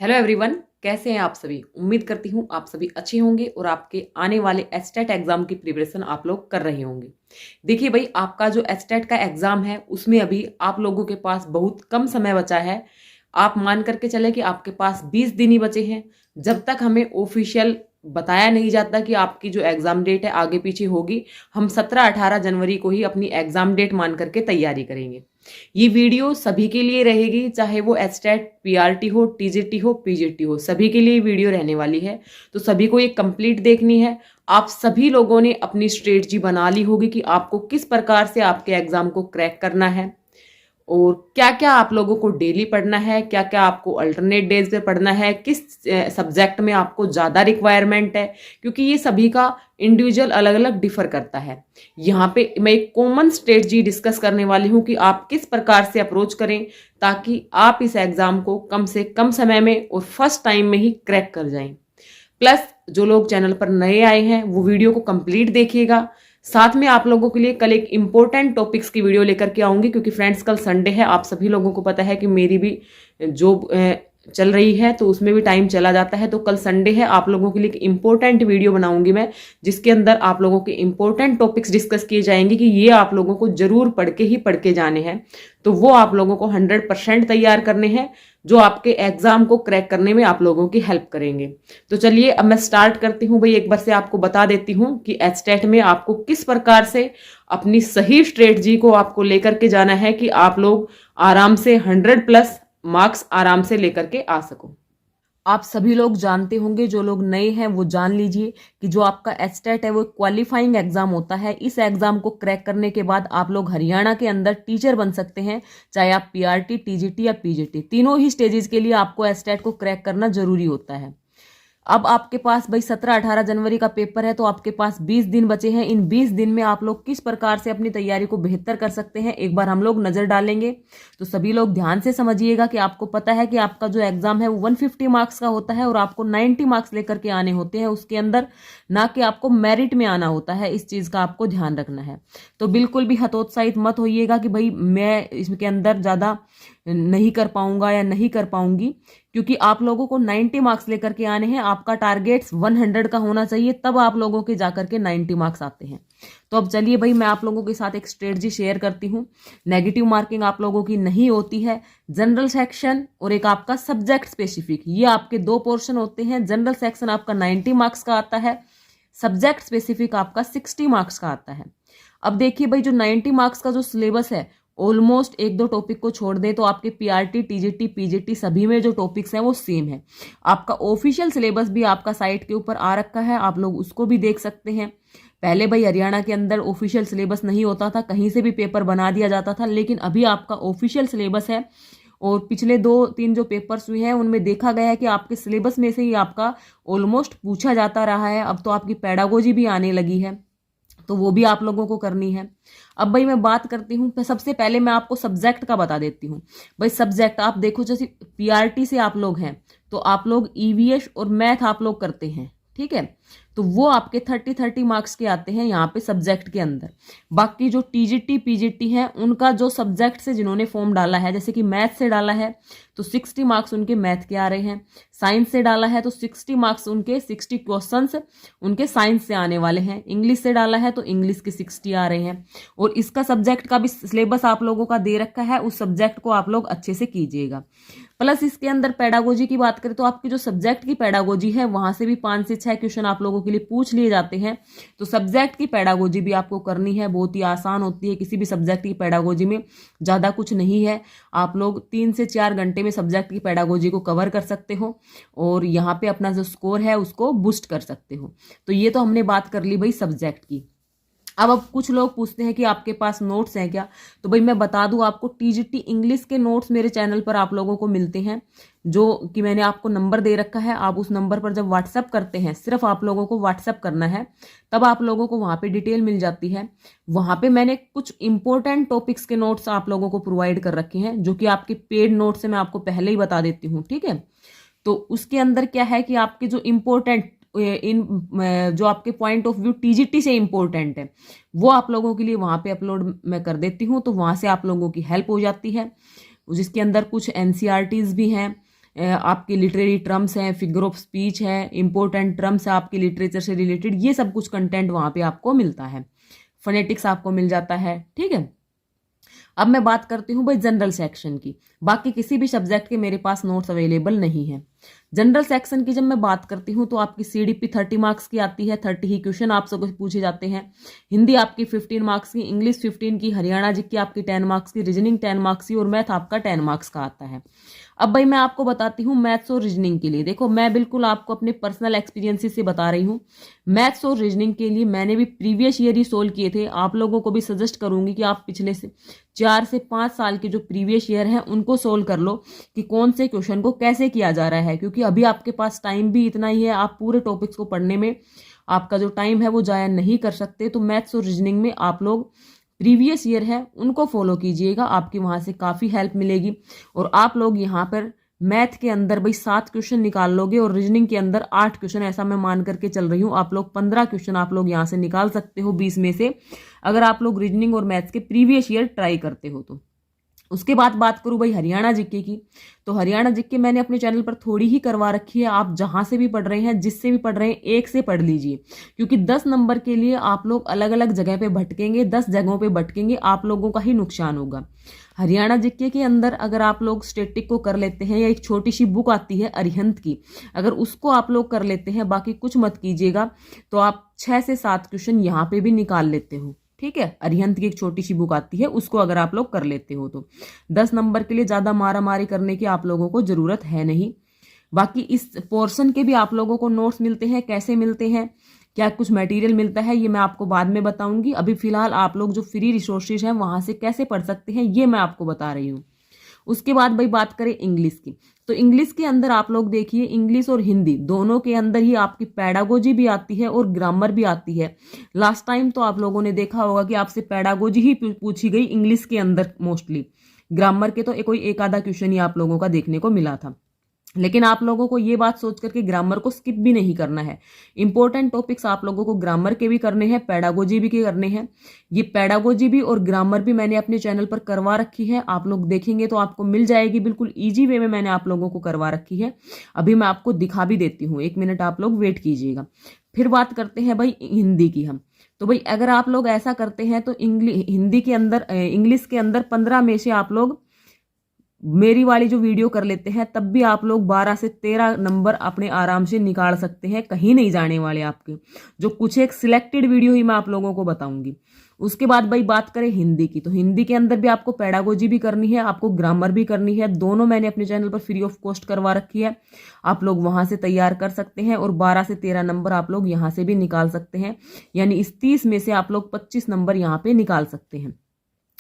Hello everyone, कैसे हैं आप सभी। उम्मीद करती हूँ आप सभी अच्छे होंगे और आपके आने वाले एचटेट एग्जाम की प्रिपरेशन आप लोग कर रहे होंगे। देखिए भाई, आपका जो एचटेट का एग्जाम है उसमें अभी आप लोगों के पास बहुत कम समय बचा है। आप मान करके चले कि आपके पास 20 दिन ही बचे हैं। जब तक हमें ऑफिशियल बताया नहीं जाता कि आपकी जो एग्जाम डेट है आगे पीछे होगी, हम 17-18 जनवरी को ही अपनी एग्जाम डेट मान करके तैयारी करेंगे। ये वीडियो सभी के लिए रहेगी, चाहे वो एचटेट, पीआरटी हो, टीजीटी हो, पीजीटी हो, सभी के लिए वीडियो रहने वाली है। तो सभी को ये कंप्लीट देखनी है। आप सभी लोगों ने अपनी स्ट्रेटजी बना ली होगी कि आपको किस प्रकार से आपके एग्जाम को क्रैक करना है और क्या क्या आप लोगों को डेली पढ़ना है, क्या क्या आपको अल्टरनेट डेज पे पढ़ना है, किस सब्जेक्ट में आपको ज़्यादा रिक्वायरमेंट है, क्योंकि ये सभी का इंडिविजुअल अलग अलग डिफर करता है। यहाँ पे मैं एक कॉमन स्ट्रेटजी डिस्कस करने वाली हूँ कि आप किस प्रकार से अप्रोच करें ताकि आप इस एग्जाम को कम से कम समय में और फर्स्ट टाइम में ही क्रैक कर जाएं। प्लस जो लोग चैनल पर नए आए हैं वो वीडियो को कंप्लीट देखिएगा। साथ में आप लोगों के लिए कल एक इम्पोर्टेंट टॉपिक्स की वीडियो लेकर के आऊंगी, क्योंकि फ्रेंड्स कल संडे है। आप सभी लोगों को पता है कि मेरी भी जॉब चल रही है तो उसमें भी टाइम चला जाता है। तो कल संडे है, आप लोगों के लिए एक इम्पोर्टेंट वीडियो बनाऊंगी मैं, जिसके अंदर आप लोगों के इम्पोर्टेंट टॉपिक्स डिस्कस किए जाएंगे कि ये आप लोगों को जरूर पढ़ के जाने हैं। तो वो आप लोगों को 100% तैयार करने हैं, जो आपके एग्जाम को क्रैक करने में आप लोगों की हेल्प करेंगे। तो चलिए अब मैं स्टार्ट करती हूँ। भाई एक बार से आपको बता देती हूँ कि एचटेट में आपको किस प्रकार से अपनी सही स्ट्रेटजी को आपको लेकर के जाना है कि आप लोग आराम से 100+ मार्क्स आराम से लेकर के आ सको। आप सभी लोग जानते होंगे, जो लोग नए हैं वो जान लीजिए कि जो आपका एचटेट है वो क्वालिफाइंग एग्जाम होता है। इस एग्जाम को क्रैक करने के बाद आप लोग हरियाणा के अंदर टीचर बन सकते हैं, चाहे आप पीआरटी, टीजीटी या पीजीटी, तीनों ही स्टेजेस के लिए आपको एचटेट को क्रैक करना जरूरी होता है। अब आपके पास भाई 17-18 जनवरी का पेपर है, तो आपके पास 20 दिन बचे हैं। इन 20 दिन में आप लोग किस प्रकार से अपनी तैयारी को बेहतर कर सकते हैं, एक बार हम लोग नजर डालेंगे। तो सभी लोग ध्यान से समझिएगा कि आपको पता है कि आपका जो एग्जाम है वो 150 मार्क्स का होता है और आपको 90 मार्क्स लेकर के आने होते हैं उसके अंदर, ना कि आपको मेरिट में आना होता है। इस चीज का आपको ध्यान रखना है। तो बिल्कुल भी हतोत्साहित मत होइएगा कि भाई मैं इसके अंदर ज्यादा नहीं कर पाऊंगा या नहीं कर पाऊंगी, क्योंकि आप लोगों को 90 मार्क्स लेकर के आने हैं। आपका टारगेट 100 का होना चाहिए, तब आप लोगों के जाकर के 90 मार्क्स आते हैं। तो अब चलिए भाई, मैं आप लोगों के साथ एक स्ट्रेटजी शेयर करती हूँ। नेगेटिव मार्किंग आप लोगों की नहीं होती है। जनरल सेक्शन और एक आपका सब्जेक्ट स्पेसिफिक, ये आपके दो पोर्शन होते हैं। जनरल सेक्शन आपका 90 मार्क्स का आता है, सब्जेक्ट स्पेसिफिक आपका 60 मार्क्स का आता है। अब देखिए भाई, जो 90 मार्क्स का जो सिलेबस है, ऑलमोस्ट एक दो टॉपिक को छोड़ दे तो आपके पीआरटी, टीजीटी, पीजीटी सभी में जो टॉपिक्स हैं वो सेम है। आपका ऑफिशियल सिलेबस भी आपका साइट के ऊपर आ रखा है, आप लोग उसको भी देख सकते हैं। पहले भाई हरियाणा के अंदर ऑफिशियल सिलेबस नहीं होता था, कहीं से भी पेपर बना दिया जाता था, लेकिन अभी आपका ऑफिशियल सिलेबस है। और पिछले 2-3 जो पेपर्स हुए हैं उनमें देखा गया है कि आपके सिलेबस में से ही आपका ऑलमोस्ट पूछा जाता रहा है। अब तो आपकी पेडागोजी भी आने लगी है, तो वो भी आप लोगों को करनी है। अब भाई मैं बात करती हूँ, सबसे पहले मैं आपको सब्जेक्ट का बता देती हूँ। भाई सब्जेक्ट आप देखो, जैसे पीआरटी से आप लोग हैं तो आप लोग ईवीएस और मैथ आप लोग करते हैं, ठीक है। तो वो आपके 30-30 मार्क्स के आते हैं यहाँ पे सब्जेक्ट के अंदर। बाकी जो टीजीटी, पीजीटी है, उनका जो सब्जेक्ट से जिन्होंने फॉर्म डाला है, जैसे कि मैथ से डाला है तो 60 मार्क्स उनके मैथ के आ रहे हैं। साइंस से डाला है तो 60 मार्क्स उनके, 60 क्वेश्चंस उनके साइंस से आने वाले हैं। इंग्लिश से डाला है तो इंग्लिश के 60 आ रहे हैं। और इसका सब्जेक्ट का भी सिलेबस आप लोगों का दे रखा है, उस सब्जेक्ट को आप लोग अच्छे से कीजिएगा। प्लस इसके अंदर पेडागोजी की बात करें तो आपकी जो सब्जेक्ट की पेडागोजी है वहां से भी 5 से 6 क्वेश्चन आप लोगों के लिए पूछ लिए जाते हैं। तो सब्जेक्ट की पेडागोजी भी आपको करनी है, बहुत ही आसान होती है। किसी भी सब्जेक्ट की पेडागोजी में ज्यादा कुछ नहीं है, आप लोग 3 से 4 घंटे में सब्जेक्ट की पेडागोजी को कवर कर सकते हो और यहाँ पे अपना जो स्कोर है उसको बूस्ट कर सकते हो। तो ये तो हमने बात कर ली भाई सब्जेक्ट की। अब कुछ लोग पूछते हैं कि आपके पास नोट्स हैं क्या, तो भाई मैं बता दूं आपको, टीजीटी इंग्लिश के नोट्स मेरे चैनल पर आप लोगों को मिलते हैं, जो कि मैंने आपको नंबर दे रखा है। आप उस नंबर पर जब व्हाट्सअप करते हैं, सिर्फ आप लोगों को व्हाट्सअप करना है, तब आप लोगों को वहां पे डिटेल मिल जाती है। वहां पे मैंने कुछ इंपॉर्टेंट टॉपिक्स के नोट्स आप लोगों को प्रोवाइड कर रखे हैं, जो कि आपके पेड नोट्स है, मैं आपको पहले ही बता देती हूँ, ठीक है। तो उसके अंदर क्या है कि आपके जो इम्पोर्टेंट जो आपके पॉइंट ऑफ व्यू टीजीटी से इम्पोर्टेंट है, वो आप लोगों के लिए वहां पे अपलोड मैं कर देती हूँ। तो वहां से आप लोगों की हेल्प हो जाती है, जिसके अंदर कुछ एनसीईआरटीज भी हैं, आपकी लिटरेरी टर्म्स हैं, फिगर ऑफ स्पीच है, इंपॉर्टेंट टर्म्स है आपकी लिटरेचर से रिलेटेड, ये सब कुछ कंटेंट वहाँ पे आपको मिलता है। फोनेटिक्स आपको मिल जाता है। ठीक है, अब मैं बात करती हूँ भाई जनरल सेक्शन की। बाकी किसी भी सब्जेक्ट के मेरे पास नोट्स अवेलेबल नहीं है। जनरल सेक्शन की जब मैं बात करती हूँ तो आपकी सीडीपी 30 मार्क्स की आती है, 30 ही क्वेश्चन आपसे कुछ पूछे जाते हैं। हिंदी आपकी 15 मार्क्स की, इंग्लिश 15 की, हरियाणा जीके आपकी 10 मार्क्स की, रीजनिंग 10 मार्क्स की और मैथ आपका 10 मार्क्स का आता है। अब भाई मैं आपको बताती हूँ मैथ्स और रीजनिंग के लिए। देखो मैं बिल्कुल आपको अपने पर्सनल एक्सपीरियंसेस से बता रही हूँ। मैथ्स और रीजनिंग के लिए मैंने भी प्रीवियस ईयर ही सोल्व किए थे। आप लोगों को भी सजेस्ट करूंगी कि आप पिछले से 4 से 5 साल के जो प्रीवियस ईयर हैं उनको सोल्व कर लो कि कौन से क्वेश्चन को कैसे किया जा रहा है, क्योंकि अभी आपके पास टाइम भी इतना ही है, आप पूरे टॉपिक्स को पढ़ने में आपका जो टाइम है वो जाया नहीं कर सकते। तो मैथ्स और रीजनिंग में आप लोग प्रीवियस ईयर है उनको फॉलो कीजिएगा, आपकी वहां से काफ़ी हेल्प मिलेगी। और आप लोग यहाँ पर मैथ के अंदर भाई 7 क्वेश्चन निकाल लोगे और रीजनिंग के अंदर 8 क्वेश्चन, ऐसा मैं मान करके चल रही हूँ। आप लोग 15 क्वेश्चन आप लोग यहाँ से निकाल सकते हो 20 में से, अगर आप लोग रीजनिंग और मैथ्स के प्रीवियस ईयर ट्राई करते हो तो। उसके बाद बात करूं भाई हरियाणा जीके की, तो हरियाणा जीके मैंने अपने चैनल पर थोड़ी ही करवा रखी है। आप जहां से भी पढ़ रहे हैं, जिससे भी पढ़ रहे हैं, एक से पढ़ लीजिए, क्योंकि 10 नंबर के लिए आप लोग अलग अलग जगह पे भटकेंगे, 10 जगहों पे भटकेंगे, आप लोगों का ही नुकसान होगा। हरियाणा जीके के अंदर अगर आप लोग स्टेटिक को कर लेते हैं, या एक छोटी सी बुक आती है अरिहंत की, अगर उसको आप लोग कर लेते हैं, बाकी कुछ मत कीजिएगा, तो आप 6 से 7 क्वेश्चन यहाँ पे भी निकाल लेते हो। ठीक है, अरिहंत की एक छोटी सी बुक आती है, उसको अगर आप लोग कर लेते हो तो 10 नंबर के लिए ज्यादा मारा मारी करने की आप लोगों को जरूरत है नहीं। बाकी इस पोर्शन के भी आप लोगों को नोट्स मिलते हैं, कैसे मिलते हैं, क्या कुछ मटेरियल मिलता है, ये मैं आपको बाद में बताऊंगी। अभी फिलहाल आप लोग जो फ्री रिसोर्सेज हैं वहां से कैसे पढ़ सकते हैं ये मैं आपको बता रही हूँ। उसके बाद भाई बात करें इंग्लिश की, तो इंग्लिश के अंदर आप लोग देखिए, इंग्लिश और हिंदी दोनों के अंदर ही आपकी पेडागोजी भी आती है और ग्रामर भी आती है। लास्ट टाइम तो आप लोगों ने देखा होगा कि आपसे पेडागोजी ही पूछी गई इंग्लिश के अंदर मोस्टली, ग्रामर के तो कोई एक आधा क्वेश्चन ही आप लोगों का देखने को मिला था। लेकिन आप लोगों को ये बात सोच करके ग्रामर को स्किप भी नहीं करना है। इंपॉर्टेंट टॉपिक्स आप लोगों को ग्रामर के भी करने हैं, पेडागोजी भी के करने हैं। ये पेडागोजी भी और ग्रामर भी मैंने अपने चैनल पर करवा रखी है, आप लोग देखेंगे तो आपको मिल जाएगी, बिल्कुल ईजी वे में मैंने आप लोगों को करवा रखी है। अभी मैं आपको दिखा भी देती हूँ, 1 मिनट आप लोग वेट कीजिएगा। फिर बात करते हैं भाई हिंदी की हम, तो भाई अगर आप लोग ऐसा करते हैं तो हिंदी के अंदर, इंग्लिश के अंदर 15 में से आप लोग मेरी वाली जो वीडियो कर लेते हैं, तब भी आप लोग 12 से 13 नंबर अपने आराम से निकाल सकते हैं, कहीं नहीं जाने वाले आपके। जो कुछ एक सिलेक्टेड वीडियो ही मैं आप लोगों को बताऊंगी। उसके बाद भाई बात करें हिंदी की, तो हिंदी के अंदर भी आपको पेडागोजी भी करनी है, आपको ग्रामर भी करनी है। दोनों मैंने अपने चैनल पर फ्री ऑफ कॉस्ट करवा रखी है, आप लोग वहां से तैयार कर सकते हैं और 12 से 13 नंबर आप लोग यहाँ से भी निकाल सकते हैं। यानी इस 30 में से आप लोग 25 नंबर यहाँ पे निकाल सकते हैं।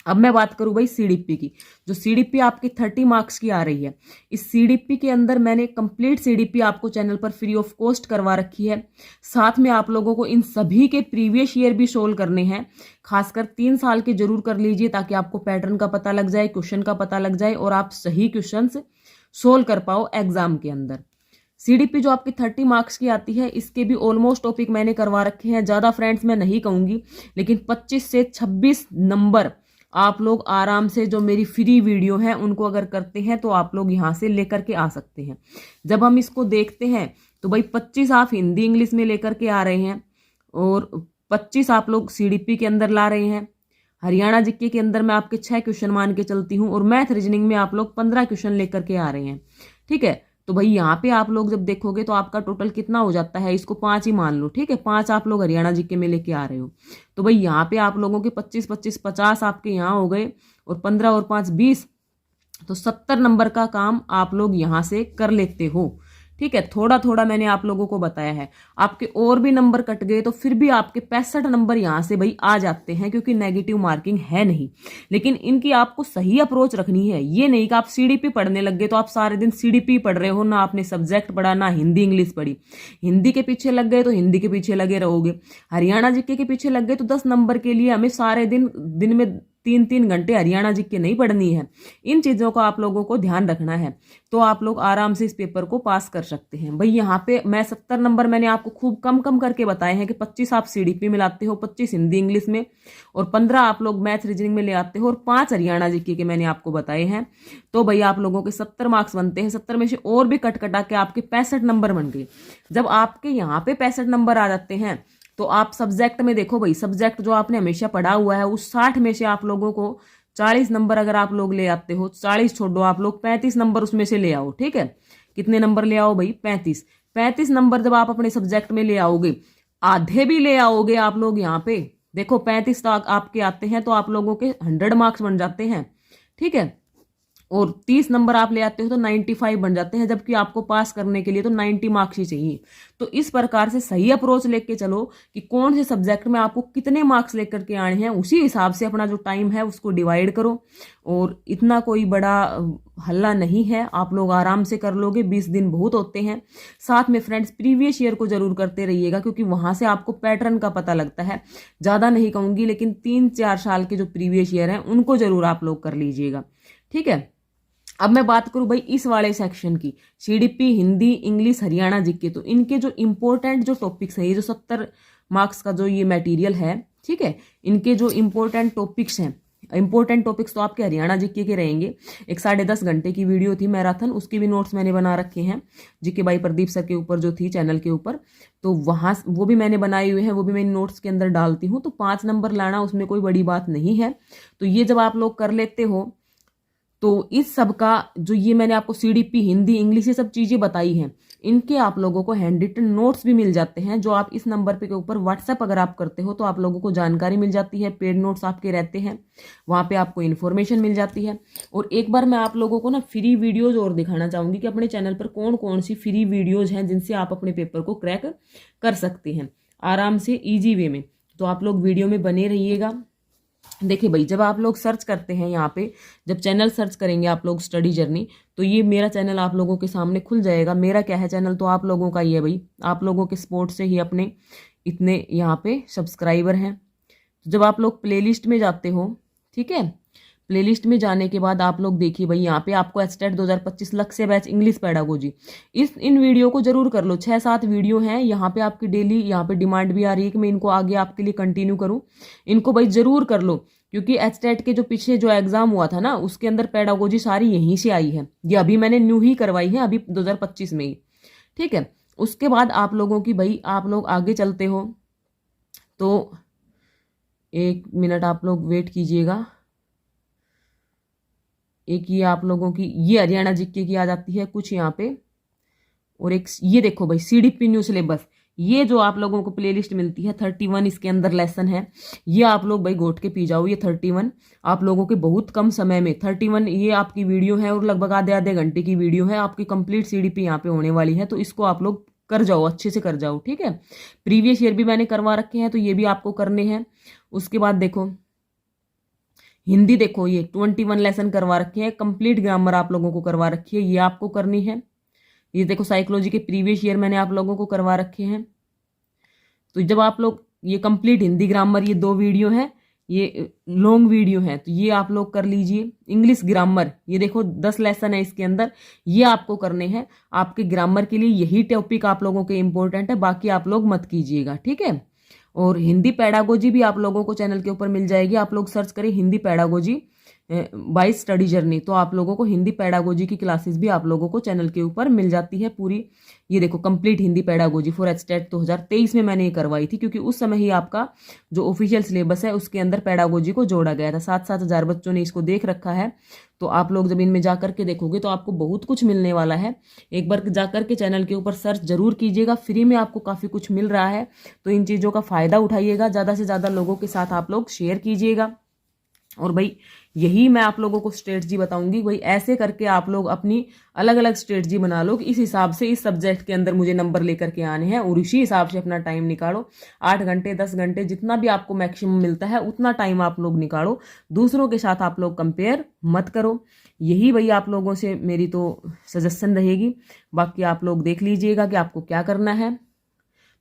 अब मैं बात करूं भाई सीडीपी की, जो सीडीपी आपकी 30 मार्क्स की आ रही है, इस सीडीपी के अंदर मैंने कंप्लीट सीडीपी आपको चैनल पर फ्री ऑफ कॉस्ट करवा रखी है। साथ में आप लोगों को इन सभी के प्रीवियस ईयर भी सोल्व करने हैं, खासकर 3 साल के जरूर कर लीजिए, ताकि आपको पैटर्न का पता लग जाए, क्वेश्चन का पता लग जाए और आप सही क्वेश्चन सोल्व कर पाओ एग्जाम के अंदर। सीडीपी जो आपकी 30 मार्क्स की आती है, इसके भी ऑलमोस्ट टॉपिक मैंने करवा रखे हैं। ज्यादा फ्रेंड्स मैं नहीं कहूंगी, लेकिन 25 से 26 नंबर आप लोग आराम से, जो मेरी फ्री वीडियो है उनको अगर करते हैं तो आप लोग यहाँ से लेकर के आ सकते हैं। जब हम इसको देखते हैं तो भाई 25 आप हिंदी इंग्लिश में लेकर के आ रहे हैं और 25 आप लोग सीडीपी के अंदर ला रहे हैं। हरियाणा जीके के अंदर मैं आपके 6 क्वेश्चन मान के चलती हूँ और मैथ रीजनिंग में आप लोग 15 क्वेश्चन लेकर के आ रहे हैं। ठीक है, तो भाई यहाँ पे आप लोग जब देखोगे तो आपका टोटल कितना हो जाता है, इसको 5 ही मान लो। ठीक है, 5 आप लोग हरियाणा जीके में लेके आ रहे हो, तो भाई यहाँ पे आप लोगों के 25 25 50 आपके यहाँ हो गए और 15 और 5 20, तो 70 नंबर का काम आप लोग यहाँ से कर लेते हो। ठीक है, थोड़ा थोड़ा मैंने आप लोगों को बताया है। आपके और भी नंबर कट गए तो फिर भी आपके 65 नंबर यहाँ से भाई आ जाते हैं, क्योंकि नेगेटिव मार्किंग है नहीं। लेकिन इनकी आपको सही अप्रोच रखनी है। ये नहीं कि आप सीडीपी पढ़ने लग गए तो आप सारे दिन सीडीपी पढ़ रहे हो, ना आपने सब्जेक्ट पढ़ा, ना हिंदी इंग्लिश पढ़ी। हिंदी के पीछे लग गए तो हिंदी के पीछे लगे रहोगे, हरियाणा जीके के पीछे लग गए तो 10 नंबर के लिए हमें सारे दिन में 3-3 घंटे हरियाणा जीके नहीं पढ़नी है। इन चीज़ों का आप लोगों को ध्यान रखना है, तो आप लोग आराम से इस पेपर को पास कर सकते हैं। भाई यहाँ पे मैं 70 नंबर मैंने आपको खूब कम कम करके बताए हैं कि 25 आप CDP में लाते हो, 25 हिंदी इंग्लिश में, और 15 आप लोग मैथ रीजनिंग में ले आते हो, और 5 हरियाणा जीके के मैंने आपको बताए हैं। तो भाई आप लोगों के 70 मार्क्स बनते हैं। 70 में से और भी कट कटा के आपके 65 नंबर बन गए। जब आपके यहाँ पे 65 नंबर आ जाते हैं तो आप सब्जेक्ट में देखो भाई, सब्जेक्ट जो आपने हमेशा पढ़ा हुआ है उस 60 में से आप लोगों को 40 नंबर अगर आप लोग ले आते हो, 40 छोड़ो, आप लोग 35 नंबर उसमें से ले आओ। ठीक है, कितने नंबर ले आओ भाई? 35 नंबर जब आप अपने सब्जेक्ट में ले आओगे, आधे भी ले आओगे आप लोग यहाँ पे, देखो 35 तक आपके आते हैं तो आप लोगों के 100 मार्क्स बन जाते हैं। ठीक है, और 30 नंबर आप ले आते हो तो 95 बन जाते हैं, जबकि आपको पास करने के लिए तो 90 मार्क्स ही चाहिए। तो इस प्रकार से सही अप्रोच लेके चलो कि कौन से सब्जेक्ट में आपको कितने मार्क्स लेकर के आने हैं, उसी हिसाब से अपना जो टाइम है उसको डिवाइड करो। और इतना कोई बड़ा हल्ला नहीं है, आप लोग आराम से कर लोगे, 20 दिन बहुत होते हैं। साथ में फ्रेंड्स प्रीवियस ईयर को जरूर करते रहिएगा, क्योंकि वहां से आपको पैटर्न का पता लगता है। ज़्यादा नहीं कहूँगी, लेकिन 3-4 साल के जो प्रीवियस ईयर हैं उनको जरूर आप लोग कर लीजिएगा। ठीक है, अब मैं बात करूं भाई इस वाले सेक्शन की, CDP Hindi English Haryana GK, तो इनके जो इंपॉर्टेंट जो टॉपिक्स हैं, ये जो 70 मार्क्स का जो ये मटेरियल है, ठीक है, इनके जो इंपॉर्टेंट टॉपिक्स हैं, इंपॉर्टेंट टॉपिक्स तो आपके हरियाणा जीके के रहेंगे। एक 10.5 घंटे की वीडियो थी मैराथन, उसके भी नोट्स मैंने बना रखे हैं जीके बाई प्रदीप सर के ऊपर जो थी चैनल के ऊपर, तो वहाँ वो भी मैंने बनाए हुए हैं, वो भी मैं नोट्स के अंदर डालती हूँ। तो 5 नंबर लाना उसमें कोई बड़ी बात नहीं है। तो ये जब आप लोग कर लेते हो तो इस सब का जो ये मैंने आपको CDP हिंदी इंग्लिश ये सब चीज़ें बताई हैं, इनके आप लोगों को हैंड रिटन नोट्स भी मिल जाते हैं, जो आप इस नंबर पे के ऊपर व्हाट्सएप अगर आप करते हो तो आप लोगों को जानकारी मिल जाती है। पेड नोट्स आपके रहते हैं, वहाँ पे आपको इन्फॉर्मेशन मिल जाती है। और एक बार मैं आप लोगों को ना फ्री वीडियोज और दिखाना चाहूँगी कि अपने चैनल पर कौन कौन सी फ्री वीडियोज हैं जिनसे आप अपने पेपर को क्रैक कर सकते हैं आराम से, ईजी वे में। तो आप लोग वीडियो में बने रहिएगा। देखिए भाई, जब आप लोग सर्च करते हैं यहाँ पे, जब चैनल सर्च करेंगे आप लोग स्टडी जर्नी, तो ये मेरा चैनल आप लोगों के सामने खुल जाएगा। मेरा क्या है चैनल, तो आप लोगों का ही है भाई, आप लोगों के सपोर्ट से ही अपने इतने यहाँ पे सब्सक्राइबर हैं। तो जब आप लोग प्लेलिस्ट में जाते हो, ठीक है, प्लेलिस्ट में जाने के बाद आप लोग देखिए भाई, यहाँ पे आपको एस्टेट 2025 लक्ष्य बैच इंग्लिश पेडागोजी, इन वीडियो को जरूर कर लो। 6-7 वीडियो हैं यहाँ पे आपकी डेली, यहाँ पे डिमांड भी आ रही है कि मैं इनको आगे आपके लिए कंटिन्यू करूँ। इनको भाई जरूर कर लो, क्योंकि एस्टेट के जो पीछे जो एग्जाम हुआ था ना, उसके अंदर पेडागोजी सारी यहीं से आई है। ये अभी मैंने न्यू ही करवाई है, अभी 2025 में ही। ठीक है, उसके बाद आप लोगों की भाई, आप लोग आगे चलते हो तो 1 मिनट आप लोग वेट कीजिएगा। एक ये आप लोगों की ये हरियाणा जीके की आ जाती है कुछ यहाँ पे, और एक ये देखो भाई CDP न्यू सिलेबस, ये जो आप लोगों को प्लेलिस्ट मिलती है 31 इसके अंदर लेसन है। ये आप लोग भाई घोट के पी जाओ, ये 31 आप लोगों के बहुत कम समय में 31 ये आपकी वीडियो है, और लगभग आधे घंटे की वीडियो है, आपकी कंप्लीट CDP यहाँ पे होने वाली है। तो इसको आप लोग कर जाओ, अच्छे से कर जाओ। ठीक है, प्रीवियस ईयर भी मैंने करवा रखे हैं, तो ये भी आपको करने हैं। उसके बाद देखो हिंदी, देखो ये 21 लेसन करवा रखे हैं, कंप्लीट ग्रामर आप लोगों को करवा रखी है, ये आपको करनी है। ये देखो साइकोलॉजी के प्रीवियस ईयर मैंने आप लोगों को करवा रखे हैं। तो जब आप लोग ये कंप्लीट हिंदी ग्रामर, ये 2 वीडियो है, ये लॉन्ग वीडियो है, तो ये आप लोग कर लीजिए। इंग्लिश ग्रामर, ये देखो 10 लेसन है इसके अंदर, ये आपको करने हैं। आपके ग्रामर के लिए यही टॉपिक आप लोगों के इंपॉर्टेंट है, बाकी आप लोग मत कीजिएगा। ठीक है, और हिंदी पेडागोजी भी आप लोगों को चैनल के ऊपर मिल जाएगी। आप लोग सर्च करें Hindi pedagogy by study journey, तो आप लोगों को हिंदी पेडागोजी की क्लासेस भी आप लोगों को चैनल के ऊपर मिल जाती है पूरी। ये देखो complete Hindi pedagogy for estate 2023 में मैंने ये करवाई थी, क्योंकि उस समय ही आपका जो ऑफिशियल सिलेबस है उसके अंदर पेडागोजी को जोड़ा गया था। 7-7 हज़ार बच्चों ने इसको देख रखा है। तो आप लोग जब इनमें जाकर के देखोगे तो आपको बहुत कुछ मिलने वाला है। एक बार जाकर के चैनल के ऊपर सर्च जरूर कीजिएगा, फ्री में आपको काफ़ी कुछ मिल रहा है। तो इन चीज़ों का फ़ायदा उठाइएगा, ज़्यादा से ज़्यादा लोगों के साथ आप लोग शेयर कीजिएगा। और भाई यही मैं आप लोगों को स्ट्रेटजी बताऊंगी, भाई ऐसे करके आप लोग अपनी अलग अलग स्ट्रेटजी बना लो कि इस हिसाब से इस सब्जेक्ट के अंदर मुझे नंबर लेकर के आने हैं, और इसी हिसाब से अपना टाइम निकालो। 8 घंटे 10 घंटे जितना भी आपको मैक्सिमम मिलता है उतना टाइम आप लोग निकालो। दूसरों के साथ आप लोग कंपेयर मत करो। यही भाई आप लोगों से मेरी तो सजेशन रहेगी। बाकी आप लोग देख लीजिएगा कि आपको क्या करना है।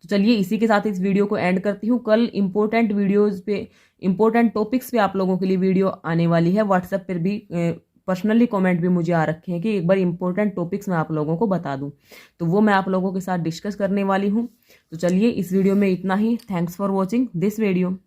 तो चलिए इसी के साथ इस वीडियो को एंड करती हूँ। कल इंपॉर्टेंट वीडियोज़ पे, इंपॉर्टेंट टॉपिक्स पे आप लोगों के लिए वीडियो आने वाली है। व्हाट्सएप पर भी पर्सनली कमेंट भी मुझे आ रखे हैं कि एक बार इंपॉर्टेंट टॉपिक्स मैं आप लोगों को बता दूं, तो वो मैं आप लोगों के साथ डिस्कस करने वाली हूं। तो चलिए इस वीडियो में इतना ही। Thanks for watching this video.